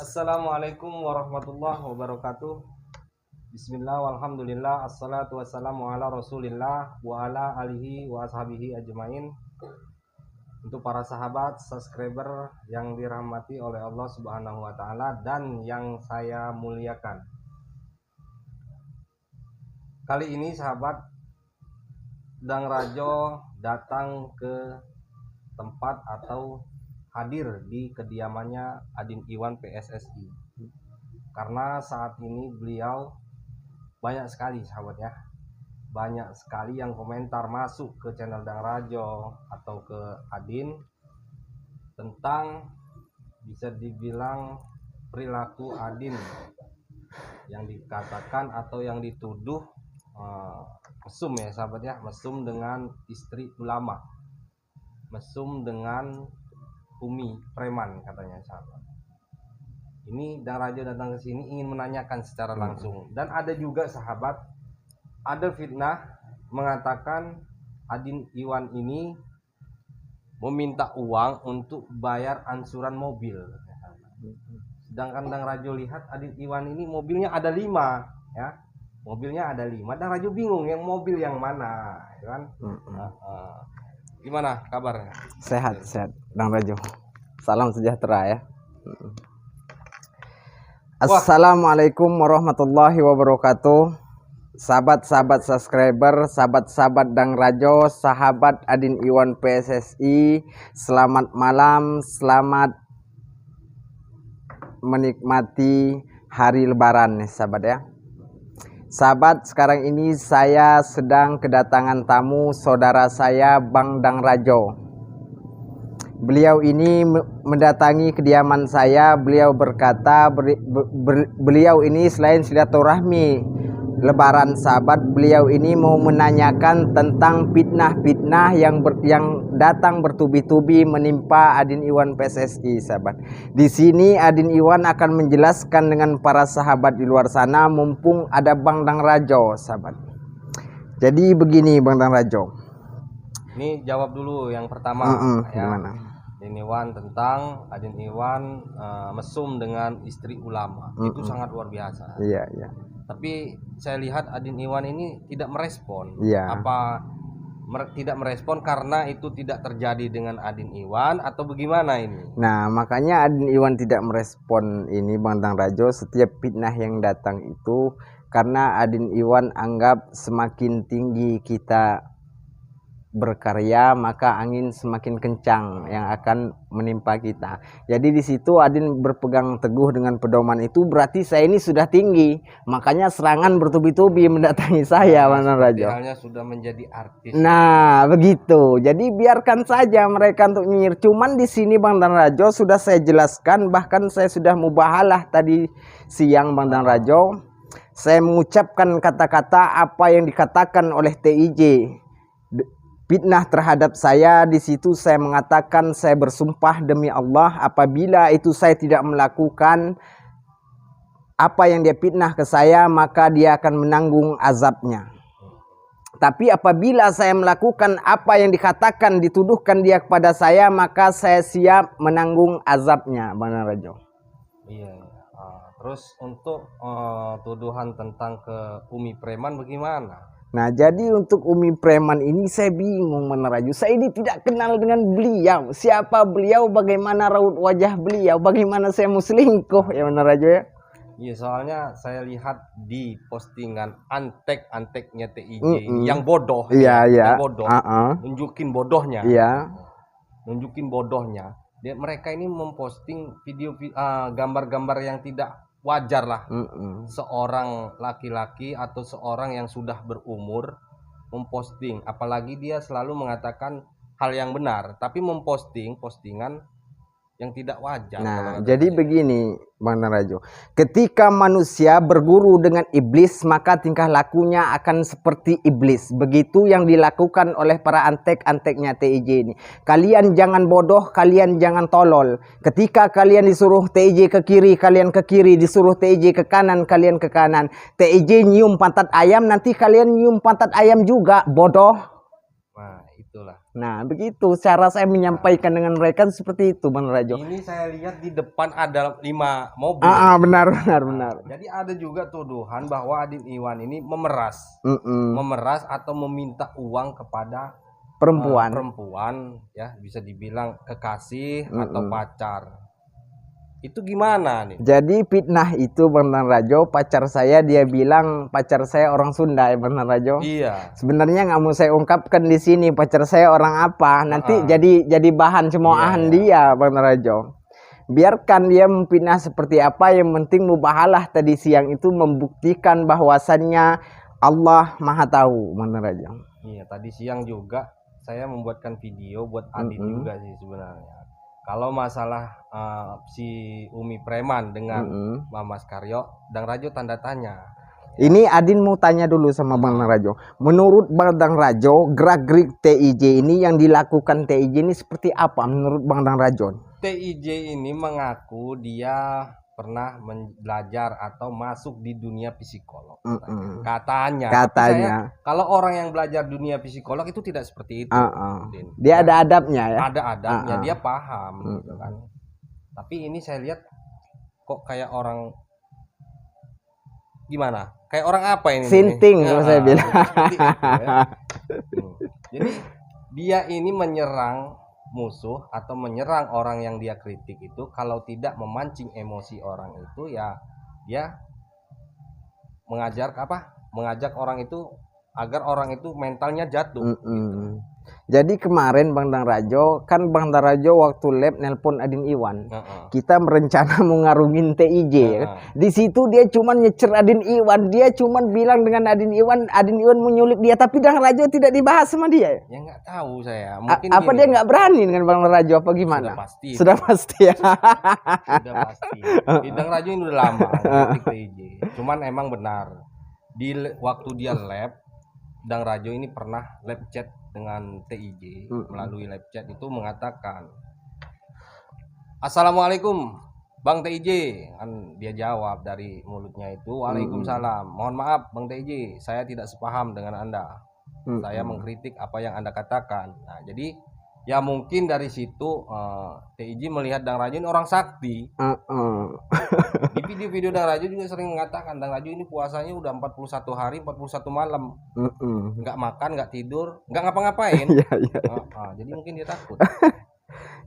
Assalamualaikum warahmatullahi wabarakatuh. Bismillah walhamdulillah assalatu wassalamu ala rasulillah wa ala alihi wa ashabihi ajmain. Untuk para sahabat subscriber yang dirahmati oleh Allah Subhanahu wa taala dan yang saya muliakan. Kali ini sahabat Dang Rajo datang ke tempat atau hadir di kediamannya Adin Iwan PSSI, karena saat ini beliau banyak sekali sahabat ya, banyak sekali yang komentar masuk ke channel Dang Rajo atau ke Adin tentang bisa dibilang perilaku Adin yang dikatakan atau yang dituduh mesum ya sahabat ya, mesum dengan istri ulama, mesum dengan Umi preman katanya sahabat. Ini Dang Rajo datang ke sini ingin menanyakan secara langsung. Dan ada juga sahabat, ada fitnah mengatakan Adin Iwan ini meminta uang untuk bayar angsuran mobil. Sedangkan Dang Rajo lihat Adin Iwan ini mobilnya ada 5 ya. Mobilnya ada 5. Dang Rajo bingung yang mobil yang mana, ya kan? Gimana kabarnya? Sehat, Dang Rajo. Salam sejahtera ya. Assalamualaikum warahmatullahi wabarakatuh. Sahabat-sahabat subscriber, sahabat-sahabat Dang Rajo, sahabat Adin Iwan PSSI, selamat malam, selamat menikmati hari lebaran nih sahabat ya. Sahabat, sekarang ini saya sedang kedatangan tamu saudara saya Bang Dang Rajo. Beliau ini mendatangi kediaman saya. Beliau berkata beliau ini selain silaturahmi lebaran sahabat, beliau ini mau menanyakan tentang fitnah-fitnah yang datang bertubi-tubi menimpa Adin Iwan PSSI sahabat. Di sini Adin Iwan akan menjelaskan dengan para sahabat di luar sana mumpung ada Bang Dang Rajo sahabat. Jadi begini Bang Dang Rajo. Ini jawab dulu yang pertama ya. Gimana? Adin Iwan tentang Adin Iwan mesum dengan istri ulama. Itu sangat luar biasa. Iya. Tapi saya lihat Adin Iwan ini tidak merespon. Iya. Apa tidak merespon karena itu tidak terjadi dengan Adin Iwan atau bagaimana ini? Nah, makanya Adin Iwan tidak merespon ini Bang Dang Rajo setiap fitnah yang datang itu karena Adin Iwan anggap semakin tinggi kita berkarya maka angin semakin kencang yang akan menimpa kita. Jadi di situ Adin berpegang teguh dengan pedoman itu, berarti saya ini sudah tinggi, makanya serangan bertubi-tubi mendatangi saya Bang Dang Rajo. Halnya sudah menjadi artis. Nah begitu, jadi biarkan saja mereka untuk nyinyir. Cuman di sini Bang Dang Rajo sudah saya jelaskan, bahkan saya sudah mubahalah tadi siang Bang Dang Rajo. Saya mengucapkan kata-kata apa yang dikatakan oleh TIJ. Fitnah terhadap saya, di situ saya mengatakan saya bersumpah demi Allah apabila itu saya tidak melakukan apa yang dia fitnah ke saya maka dia akan menanggung azabnya. Tapi apabila saya melakukan apa yang dikatakan dituduhkan dia kepada saya maka saya siap menanggung azabnya Bang Dang Rajo. Iya. Terus untuk tuduhan tentang ke Umi preman bagaimana? Nah jadi untuk Umi preman ini saya bingung Bang Dang Rajo. Saya ini tidak kenal dengan beliau. Siapa beliau, bagaimana raut wajah beliau, bagaimana saya mau selingkuh ya Bang Dang Rajo ya. Iya, soalnya saya lihat di postingan antek-anteknya TIJ yang bodoh. Iya. Yang bodoh. Nunjukin bodohnya. Iya. Nunjukin bodohnya. Mereka ini memposting video gambar-gambar yang tidak wajar lah. Seorang laki-laki atau seorang yang sudah berumur memposting, apalagi dia selalu mengatakan hal yang benar tapi memposting postingan yang tidak wajar. Nah jadi begini Bang Dang Rajo, ketika manusia berguru dengan iblis maka tingkah lakunya akan seperti iblis. Begitu yang dilakukan oleh para antek-anteknya TIJ ini. Kalian jangan bodoh, kalian jangan tolol. Ketika kalian disuruh TIJ ke kiri, kalian ke kiri. Disuruh TIJ ke kanan, kalian ke kanan. TIJ nyium pantat ayam, nanti kalian nyium pantat ayam juga, bodoh. Nah, itulah. Nah, begitu cara saya menyampaikan dengan mereka seperti itu, Bang Rajo. Ini saya lihat di depan ada 5 mobil. Benar. Jadi ada juga tuduhan bahwa Adin Iwan ini memeras atau meminta uang kepada perempuan, ya bisa dibilang kekasih atau pacar. Itu gimana nih? Jadi fitnah itu, Bang Rajo, pacar saya dia bilang pacar saya orang Sunda ya, Bang Rajo. Iya. Sebenarnya nggak mau saya ungkapkan di sini pacar saya orang apa. Nanti jadi bahan cemoohan dia, Bang Rajo. Biarkan dia memfitnah seperti apa, yang penting mubahalah tadi siang itu membuktikan bahwasannya Allah Maha tahu, Bang Rajo. Iya, tadi siang juga saya membuatkan video buat Adin juga sih sebenarnya. Kalau masalah si Umi Preman dengan Mas Karyo, Dang Rajo tanda tanya. Ini Adin mau tanya dulu sama Bang Rajo. Menurut Bang Rajo, gerak-gerik TIJ ini yang dilakukan TIJ ini seperti apa menurut Bang Rajo? TIJ ini mengaku dia pernah belajar atau masuk di dunia psikolog. Katanya. Saya, kalau orang yang belajar dunia psikolog itu tidak seperti itu. Dia ada adabnya ya. Ada adabnya, dia paham gitu kan. Tapi ini saya lihat kok kayak orang gimana? Kayak orang apa ini? Sinting kalau saya bilang. Jadi dia ini menyerang musuh atau menyerang orang yang dia kritik itu, kalau tidak memancing emosi orang itu, ya dia mengajak orang itu agar orang itu mentalnya jatuh. Jadi kemarin Bang Rajo, kan Bang Rajo waktu lab nelpon Adin Iwan, kita merencana mau ngarungin TIJ. Di situ dia cuman nyecer Adin Iwan, dia cuman bilang dengan Adin Iwan menyulik dia, tapi Bang Rajo tidak dibahas sama dia. Ya nggak tahu saya. Mungkin apa dia nggak berani dengan Bang Rajo apa gimana? Sudah pasti ya. Sudah pasti. Bang Rajo ini udah lama di TIJ. Cuman emang benar di waktu dia lab, Dang Rajo ini pernah live chat dengan TIJ. Melalui live chat itu mengatakan, "Assalamualaikum Bang TIJ." Kan dia jawab dari mulutnya itu, "Waalaikumsalam. Mohon maaf Bang TIJ, saya tidak sepaham dengan Anda. Saya mengkritik apa yang Anda katakan." Nah, jadi ya mungkin dari situ TIJ melihat Dang Rajo ini orang sakti. Di video-video Dang Rajo juga sering mengatakan Dang Rajo ini puasanya udah 41 hari 41 malam, nggak makan, nggak tidur, nggak ngapa-ngapain. Jadi mungkin dia takut.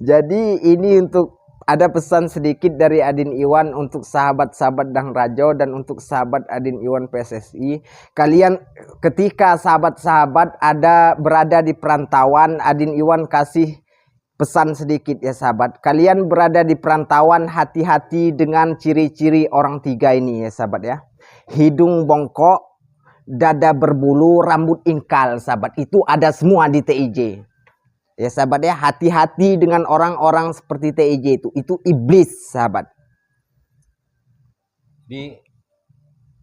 Jadi ini untuk ada pesan sedikit dari Adin Iwan untuk sahabat-sahabat Dang Rajo dan untuk sahabat Adin Iwan PSSI. Kalian ketika sahabat-sahabat berada di perantauan, Adin Iwan kasih pesan sedikit ya sahabat. Kalian berada di perantauan, hati-hati dengan ciri-ciri orang 3 ini ya sahabat ya. Hidung bongkok, dada berbulu, rambut ingkal sahabat. Itu ada semua di TIJ. Ya sahabat ya, hati-hati dengan orang-orang seperti TIJ itu iblis sahabat.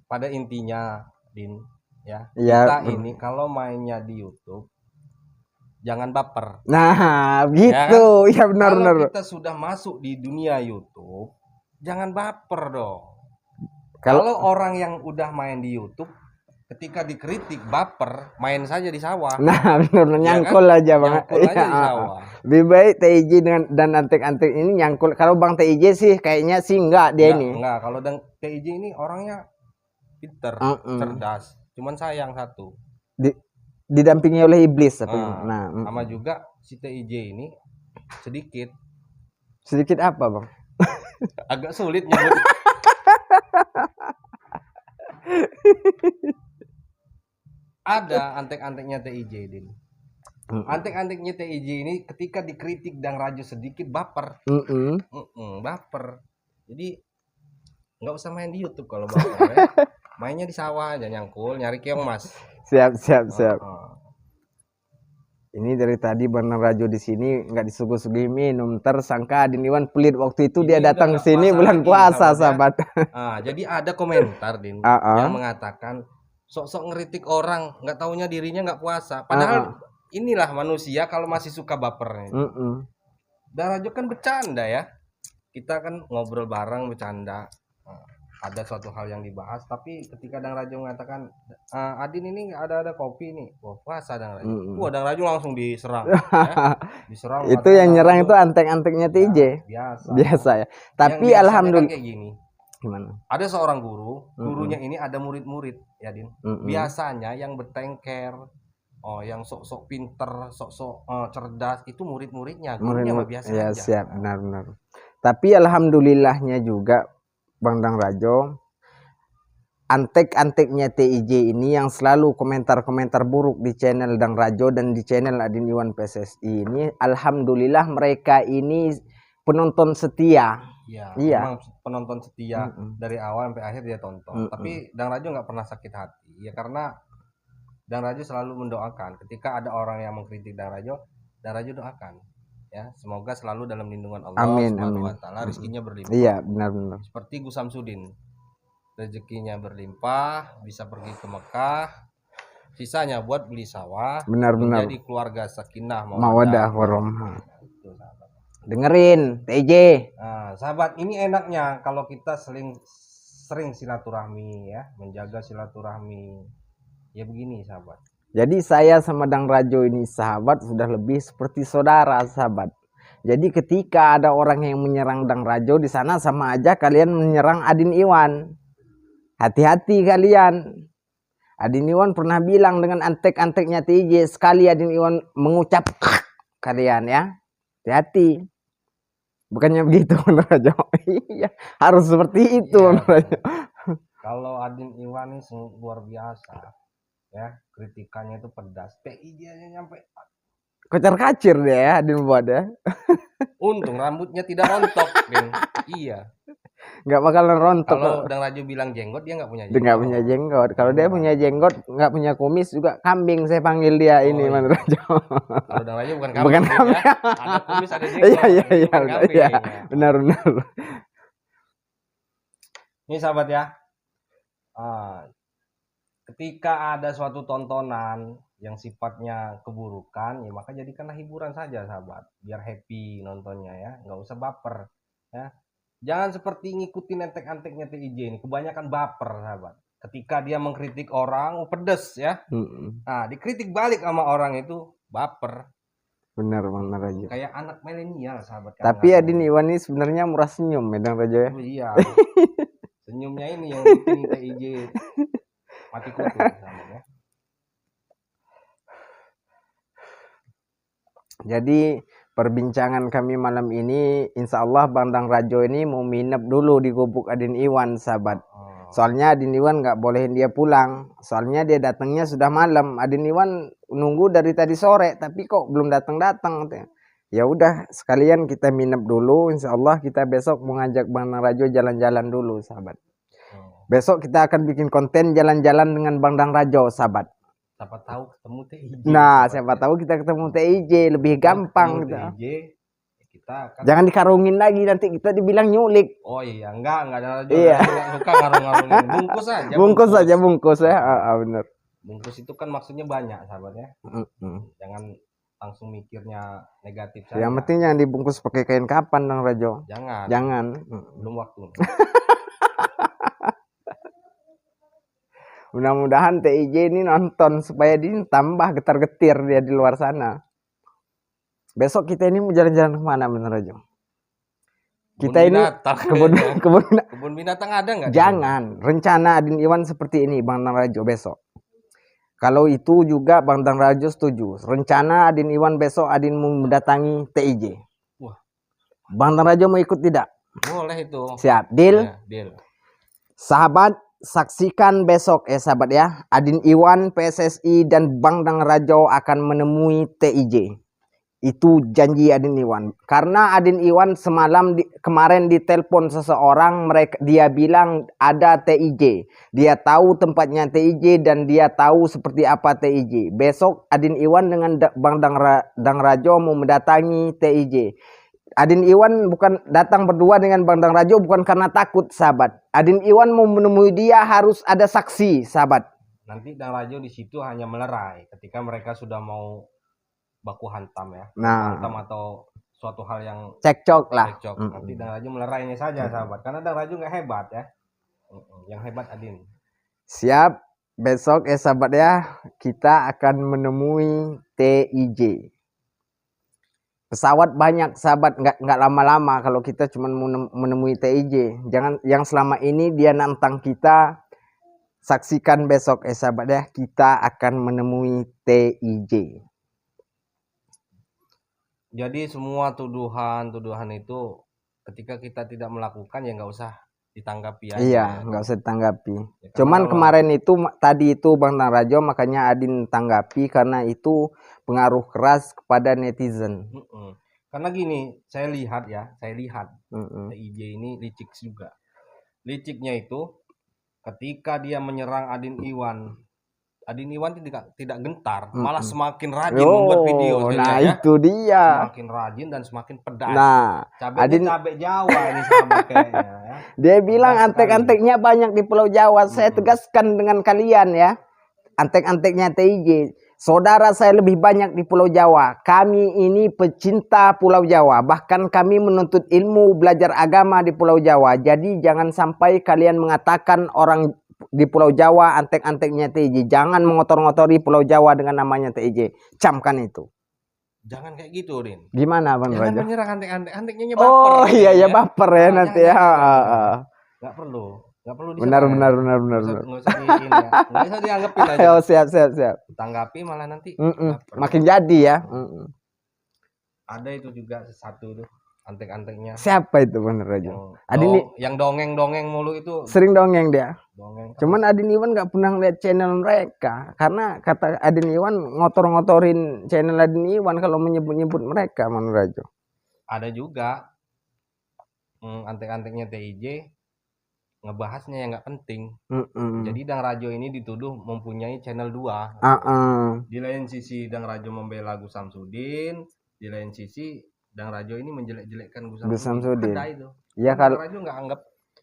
Pada intinya Din ya, kita ini kalau mainnya di YouTube jangan baper. Nah, gitu. Ya benar. Kalau kita sudah masuk di dunia YouTube, jangan baper dong. Kalau orang yang udah main di YouTube, ketika dikritik baper, main saja di sawah. Nah, benar, nyangkul aja Bang. Nyangkul aja di sawah. Lebih baik TIJ dan antek-antek ini nyangkul. Kalau Bang TIJ sih kayaknya sih enggak dia ini. Enggak, kalau TIJ ini orangnya pinter, cerdas. Cuman sayang satu. Didampingi oleh iblis. Sama juga si TIJ ini sedikit apa Bang? Agak sulit nyebut. Ada antek-anteknya TIJ Din. Antek-anteknya TIJ ini ketika dikritik Dang Rajo sedikit baper. Baper. Jadi nggak usah main di YouTube kalau baper ya. Mainnya di sawah aja, nyangkul, nyari keong mas. Siap. Ini dari tadi Bang Rajo di sini nggak disuguh-suguhi minum, tersangka Adin Iwan pelit waktu itu ini dia datang ke sini bulan puasa sahabat. Jadi ada komentar Din yang mengatakan sok-sok ngeritik orang, nggak taunya dirinya nggak puasa. Padahal inilah manusia kalau masih suka bapernya. Dang Rajo kan bercanda ya, kita kan ngobrol bareng bercanda. ada suatu hal yang dibahas, tapi ketika Dang Rajo mengatakan Adin ini nggak ada kopi nih, wah puasa Dang Rajo. Wah Dang Rajo langsung diserang, ya. Diserang. Itu Katanya yang Dang nyerang Rajo itu antek-anteknya TJ. biasa. Biasa ya. Tapi Yang biasanya kan alhamdulillah. kayak gini. Gimana? Ada seorang guru, gurunya ini ada murid-murid, ya Din. Biasanya yang bertengker, yang sok-sok pinter, sok-sok cerdas, itu murid-muridnya, gurunya mah biasa Ya aja. siap, benar-benar. Tapi alhamdulillahnya juga Bang Dang Rajo, antek-anteknya TIJ ini yang selalu komentar-komentar buruk di channel Dang Rajo dan di channel Adin Iwan PSSI ini, alhamdulillah mereka ini penonton setia. Iya, memang penonton setia dari awal sampai akhir dia tonton. Tapi Dang Rajo nggak pernah sakit hati, ya karena Dang Rajo selalu mendoakan ketika ada orang yang mengkritik Dang Rajo doakan, ya semoga selalu dalam lindungan Allah Subhanahu wa taala, rezekinya berlimpah. Iya, benar-benar. Seperti Gus Samsudin, rezekinya berlimpah, bisa pergi ke Mekah, sisanya buat beli sawah, benar-benar menjadi keluarga sakinah mawadah warahmah. Dengerin TJ. Nah, sahabat, ini enaknya kalau kita sering silaturahmi, ya, menjaga silaturahmi. Ya begini sahabat. Jadi saya sama Dang Rajo ini sahabat sudah lebih seperti saudara sahabat. Jadi ketika ada orang yang menyerang Dang Rajo di sana, sama aja kalian menyerang Adin Iwan. Hati-hati kalian. Adin Iwan pernah bilang dengan antek-anteknya TJ, sekali Adin Iwan mengucap kalian ya, hati-hati. Bukannya begitu Bang Rajo? Iya, harus seperti itu Bang Rajo. Kalau Adin Iwan ini luar biasa, ya, kritikannya itu pedas. TIJ aja nyampe kocar-kacir dia ya Adin buat ya. Untung rambutnya tidak rontok, Din. Iya. Nggak bakalan rontok. Kalau Dang Rajo bilang jenggot, dia nggak punya jenggot. Dia nggak punya jenggot. Kalau dia punya jenggot, nggak punya kumis juga kambing saya panggil dia ini Bang Rajo. Kalau Dang Rajo bukan kambing. Bukan kambing. Ya. Ada kumis, ada jenggot. Iya, benar-benar. Ini sahabat ya. Ketika ada suatu tontonan yang sifatnya keburukan, ya maka jadikanlah hiburan saja sahabat, biar happy nontonnya ya, nggak usah baper ya. Jangan seperti ngikutin entek-enteknya TIJ ini, kebanyakan baper sahabat. Ketika dia mengkritik orang, pedes ya. Nah, dikritik balik sama orang itu baper. Benar Bang Rajo. Kayak anak milenial sahabat. Tapi Adin Iwan ini sebenarnya murah senyum ya Bang Rajo ya. Iya. Senyumnya ini yang bikin TIJ mati kutu ya. Jadi perbincangan kami malam ini, insya Allah Bang Dang Rajo ini mau minap dulu di gubuk Adin Iwan sahabat. Soalnya Adin Iwan nggak bolehin dia pulang. Soalnya dia datangnya sudah malam. Adin Iwan nunggu dari tadi sore, tapi kok belum datang-datang. Ya udah sekalian kita minap dulu. Insya Allah kita besok mau ngajak Bang Dang Rajo jalan-jalan dulu sahabat. Besok kita akan bikin konten jalan-jalan dengan Bang Dang Rajo sahabat. Siapa tahu ketemu TIJ. Nah, siapa tahu kita ketemu TIJ lebih gampang gitu. TIJ, kita akan... Jangan dikarungin lagi nanti kita dibilang nyulik. Oh iya, enggak ada. Iya. Enggak suka ngarung-ngarungin. Bungkus aja. Bungkus ya. Bener. Bungkus itu kan maksudnya banyak sahabatnya. Jangan langsung mikirnya negatif saja. Yang penting jangan dibungkus pakai kain kapan Bang Rajo. Jangan. Belum waktu. Mudah-mudahan TIJ ini nonton supaya dia tambah getar-getir dia di luar sana. Besok kita ini mau jalan-jalan kemana Bang Rajo? Kita ini kebun binatang ada nggak? Jangan. Rencana Adin Iwan seperti ini Bang Rajo besok. Kalau itu juga Bang Dang Rajo setuju. Rencana Adin Iwan besok Adin mau mendatangi TIJ. Wah. Bang Dang Rajo mau ikut tidak? Boleh itu. Siap. Deal? Ya, deal. Sahabat, saksikan besok ya sahabat ya. Adin Iwan PSSI dan Bang Dang Rajo akan menemui TIJ. Itu janji Adin Iwan. Karena Adin Iwan semalam kemarin ditelepon seseorang, dia bilang ada TIJ. Dia tahu tempatnya TIJ dan dia tahu seperti apa TIJ. Besok Adin Iwan dengan Bang Dang Rajo mau mendatangi TIJ. Adin Iwan bukan datang berdua dengan Bang Dang Rajo bukan karena takut sahabat. Adin Iwan mau menemui dia harus ada saksi sahabat. Nanti Dang Rajo di situ hanya melerai ketika mereka sudah mau baku hantam ya. Nah, hantam atau suatu hal yang cekcok lah. Nanti Dang Rajo melerainya saja sahabat. Karena Dang Rajo nggak hebat ya. Yang hebat Adin. Siap. Besok ya sahabat ya, kita akan menemui TIJ. Pesawat banyak sahabat, nggak lama-lama kalau kita cuma menemui TIJ. Jangan yang selama ini dia nantang kita. Saksikan besok ya sahabat ya, kita akan menemui TIJ. Jadi semua tuduhan itu ketika kita tidak melakukan ya nggak usah ditanggapi aja. Iya, nggak usah ditanggapi. Ya, Cuman kemarin itu tadi itu Bang Rajo, makanya Adin tanggapi karena itu pengaruh keras kepada netizen. Karena gini, saya lihat TIJ ini licik juga. Liciknya itu ketika dia menyerang Adin Iwan tidak gentar, malah semakin rajin membuat video. Nah itu dia. Semakin rajin dan semakin pedas. Nah, cabai Jawa ini sahabat kayaknya. Ya. Dia bilang antek-anteknya banyak di Pulau Jawa. Saya tegaskan dengan kalian ya, antek-anteknya TIJ. Saudara saya lebih banyak di Pulau Jawa. Kami ini pecinta Pulau Jawa. Bahkan kami menuntut ilmu, belajar agama di Pulau Jawa. Jadi jangan sampai kalian mengatakan orang di Pulau Jawa antek-anteknya TIJ. Jangan mengotor-ngotori Pulau Jawa dengan namanya TIJ. Camkan itu. Jangan kayak gitu, Rin. Gimana Bang Rajo? Jangan menyerang antek-anteknya baper. Oh iya ya baper ya nanti ya. Nggak perlu benar. Nggak usah dianggapin aja. Oh, siap. Tanggapi malah nanti makin jadi ya. Ada itu juga satu tuh antek-anteknya. Siapa itu Bang Rajo? Adin yang dongeng mulu itu. Sering dongeng dia. Dongeng. Cuman Adin Iwan nggak pernah lihat channel mereka karena kata Adin Iwan ngotor-ngotorin channel Adin Iwan kalau menyebut-nyebut mereka Bang Rajo. Ada juga antek-anteknya TIJ ngebahasnya yang nggak penting. Jadi Dang Rajo ini dituduh mempunyai channel 2. Di lain sisi Dang Rajo membela Gus Samsudin, di lain sisi Dang Rajo ini menjelek-jelekkan Gus Samsudin. Ada itu. Ya kalau Dang Rajo nggak anggap.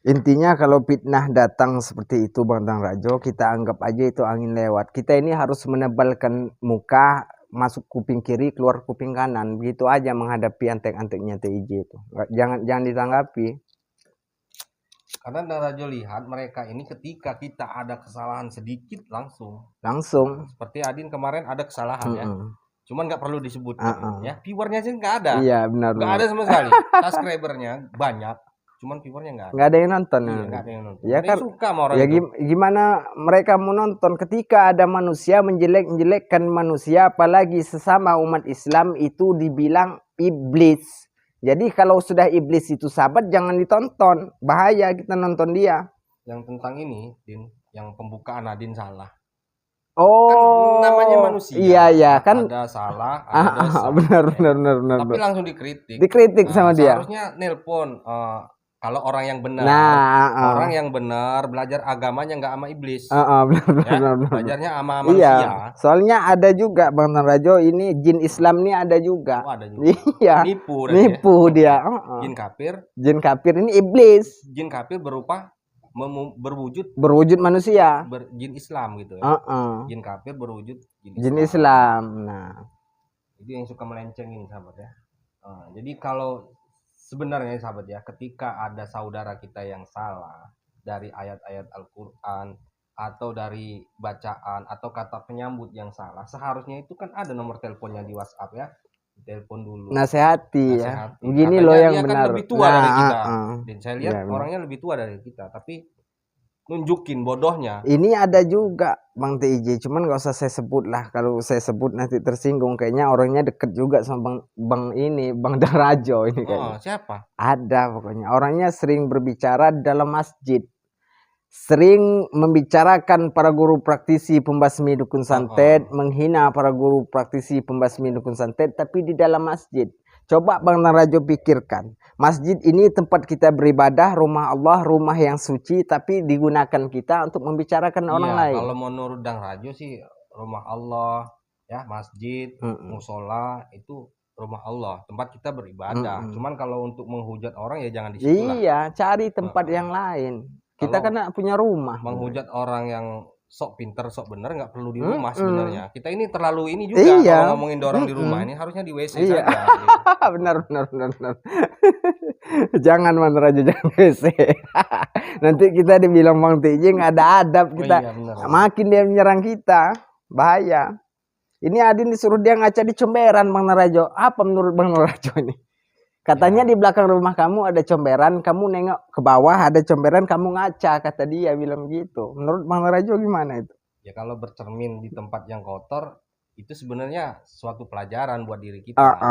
Intinya kalau fitnah datang seperti itu Bang Dang Rajo, kita anggap aja itu angin lewat. Kita ini harus menebalkan muka, masuk kuping kiri, keluar kuping kanan. Begitu aja menghadapi antek-anteknya TIJ itu. Jangan ditanggapi. Karena Dang Rajo lihat mereka ini ketika kita ada kesalahan sedikit langsung. Seperti Adin kemarin ada kesalahan ya. Cuman nggak perlu disebut ya. Viewernya sih nggak ada. Iya benar. Nggak ada sama sekali. Subscribernya banyak. Cuman viewernya nggak ada. Nggak ada yang nonton. Iya, nggak ada yang nonton. Ya kan suka sama orang ya itu. Gimana mereka mau nonton ketika ada manusia menjelek-jelekkan manusia, apalagi sesama umat Islam itu dibilang iblis. Jadi kalau sudah iblis itu sahabat jangan ditonton, bahaya kita nonton dia. Yang tentang ini, Din, yang pembukaan Adin salah. Oh, kan namanya manusia. Iya kan. Ada salah, ada dosa. Benar. Tapi langsung dikritik. Dikritik sama dia. Seharusnya nelpon kalau orang yang benar. Orang yang benar belajar agamanya nggak sama iblis. Benar. Belajarnya sama manusia. Iya. Soalnya ada juga Bang Rajo ini jin Islam nih ada juga. Oh, ada juga. Iya. Nipu dia. Jin kafir. Jin kafir ini iblis. Jin kafir berupa berwujud manusia. Jin Islam gitu ya. Jin kafir berwujud jin Islam. Nah, itu yang suka melencengin sahabat ya. Jadi kalau sebenarnya sahabat ya, ketika ada saudara kita yang salah dari ayat-ayat Al-Qur'an atau dari bacaan atau kata penyambut yang salah, seharusnya itu kan ada nomor teleponnya di WhatsApp ya. Telepon dulu. Nasihati ya. Begini loh yang benar. Kan lebih tua dari kita. Dan saya lihat orangnya lebih tua dari kita, tapi nunjukin bodohnya. Ini ada juga Bang TIJ, cuman nggak usah saya sebut lah. Kalau saya sebut nanti tersinggung. Kayaknya orangnya deket juga sama Bang Dang Rajo ini kayaknya. Siapa? Ada pokoknya. Orangnya sering berbicara dalam masjid. Sering membicarakan para guru praktisi pembasmi dukun santet, menghina para guru praktisi pembasmi dukun santet, tapi di dalam masjid. Coba Bang Dang Rajo pikirkan, masjid ini tempat kita beribadah, rumah Allah, rumah yang suci, tapi digunakan kita untuk membicarakan orang lain. Kalau menurut Dang Rajo sih, rumah Allah, ya masjid, musola itu rumah Allah, tempat kita beribadah. Cuman kalau untuk menghujat orang ya jangan di situ lah. Iya, cari tempat yang lain. Kita kan punya rumah. Menghujat orang yang sok pinter, sok bener nggak perlu di rumah sebenarnya. Kita ini terlalu ini juga kalau ngomongin orang di rumah ini harusnya di WC saja. Gitu. benar. Jangan Bang Rajo, jangan WC. Nanti kita dibilang Bang TJ nggak ada adab Oh kita. iya benar. Makin dia menyerang kita, bahaya. Ini Adin disuruh dia ngaca di comberan Bang Rajo. Apa menurut Bang Rajo ini? Katanya Ya. di belakang rumah kamu ada comberan, kamu nengok ke bawah ada comberan, kamu ngaca, kata dia bilang gitu. Menurut Bang Rajo gimana itu? Ya kalau bercermin di tempat yang kotor itu sebenarnya suatu pelajaran buat diri kita Ah, gitu.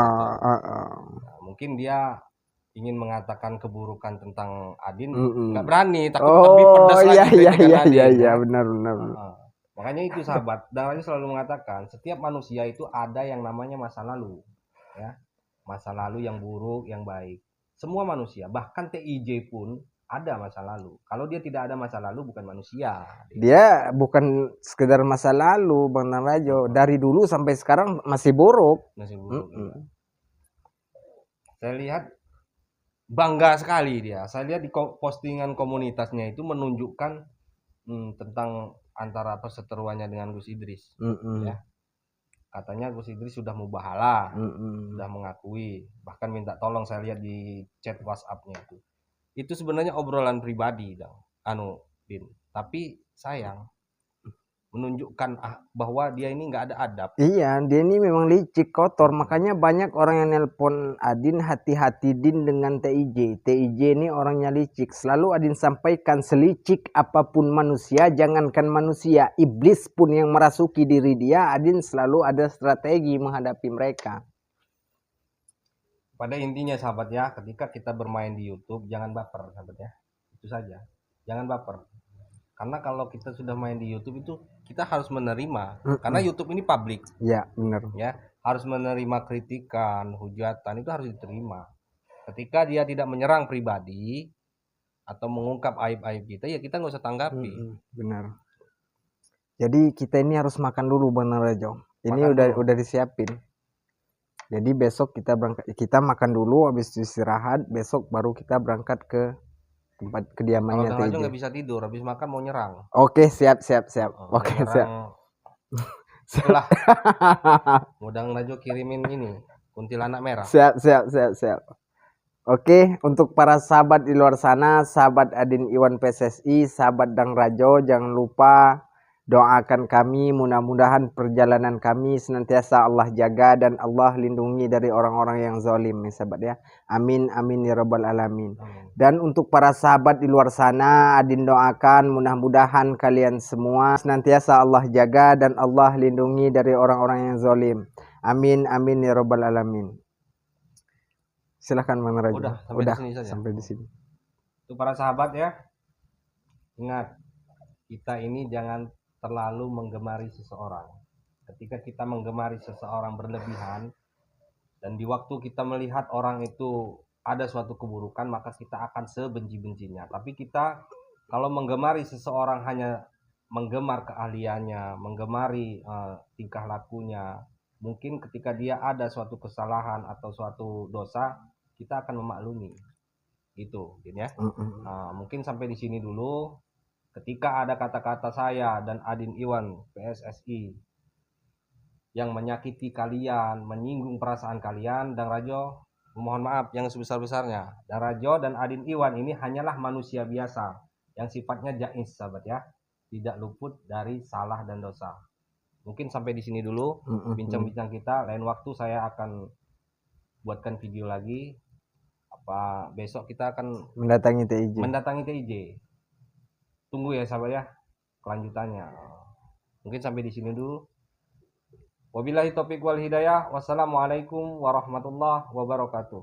Nah, mungkin dia ingin mengatakan keburukan tentang Adin, nggak berani, takut lebih pedas lagi kritikan Adin. Iya, benar. Makanya itu sahabat, dan selalu mengatakan setiap manusia itu ada yang namanya masa lalu, ya, masa lalu yang buruk, yang baik. Semua manusia, bahkan TIJ pun ada masa lalu. Kalau dia tidak ada masa lalu, bukan manusia. Dia bukan sekedar masa lalu, Bang Rajo. Dari dulu sampai sekarang masih buruk. Masih buruk. Saya lihat bangga sekali dia. Saya lihat di postingan komunitasnya itu menunjukkan tentang antara perseteruannya dengan Gus Idris. Ya. Katanya Gus Idris sudah mubahalah, sudah mengakui, bahkan minta tolong. Saya lihat di chat WhatsApp-nya itu sebenarnya obrolan pribadi, Din. Tapi sayang menunjukkan bahwa dia ini nggak ada adab. Iya, dia ini memang licik, kotor. Makanya banyak orang yang nelpon Adin, hati-hati Din dengan TIJ. TIJ ini orangnya licik. Selalu Adin sampaikan, selicik apapun manusia, jangankan manusia, iblis pun yang merasuki diri dia, Adin selalu ada strategi menghadapi mereka. Pada intinya sahabat ya, ketika kita bermain di YouTube, jangan baper sahabat ya. Itu saja. Jangan baper. Karena kalau kita sudah main di YouTube itu kita harus menerima, karena YouTube ini publik. Ya, benar. Ya, harus menerima kritikan, hujatan, itu harus diterima. Ketika dia tidak menyerang pribadi atau mengungkap aib-aib kita, ya kita nggak usah tanggapi. Benar. Jadi kita ini harus makan dulu Bang Rajo. Ini udah disiapin. Jadi besok kita berangkat, kita makan dulu, habis istirahat, besok baru kita berangkat ke tempat kediamannya Kalau TJ. nggak bisa tidur, habis makan mau nyerang. Oke, siap. Oke, siap. Itulah. Mudah Rajo kirimin ini kuntilanak merah. Siap. Oke, untuk para sahabat di luar sana, sahabat Adin Iwan PSSI, sahabat Dang Rajo, jangan lupa doakan kami, mudah-mudahan perjalanan kami senantiasa Allah jaga dan Allah lindungi dari orang-orang yang zalim, ya sahabat ya. Amin ya rabbal alamin. Dan untuk para sahabat di luar sana, Adin doakan mudah-mudahan kalian semua senantiasa Allah jaga dan Allah lindungi dari orang-orang yang zalim. Amin ya rabbal alamin. Silahkan Bang Rajo. Udah di sini saja. Sampai di sini. Untuk para sahabat ya, ingat, kita ini jangan terlalu menggemari seseorang. Ketika kita menggemari seseorang berlebihan, dan di waktu kita melihat orang itu ada suatu keburukan, maka kita akan sebenci-bencinya. Tapi kita kalau menggemari seseorang hanya menggemar keahliannya, menggemari tingkah lakunya, mungkin ketika dia ada suatu kesalahan atau suatu dosa, kita akan memaklumi. Gitu, ya. Mungkin sampai di sini dulu. Ketika ada kata-kata saya dan Adin Iwan PSSI yang menyakiti kalian, menyinggung perasaan kalian, Dang Rajo mohon maaf yang sebesar-besarnya. Dang Rajo dan Adin Iwan ini hanyalah manusia biasa yang sifatnya jais, sahabat ya, tidak luput dari salah dan dosa. Mungkin sampai di sini dulu bincang-bincang kita. Lain waktu saya akan buatkan video lagi. Besok kita akan mendatangi TIJ. Tunggu ya sahabat ya kelanjutannya. Mungkin sampai di sini dulu. Wabillahi taufiq wal hidayah. Wassalamualaikum warahmatullahi wabarakatuh.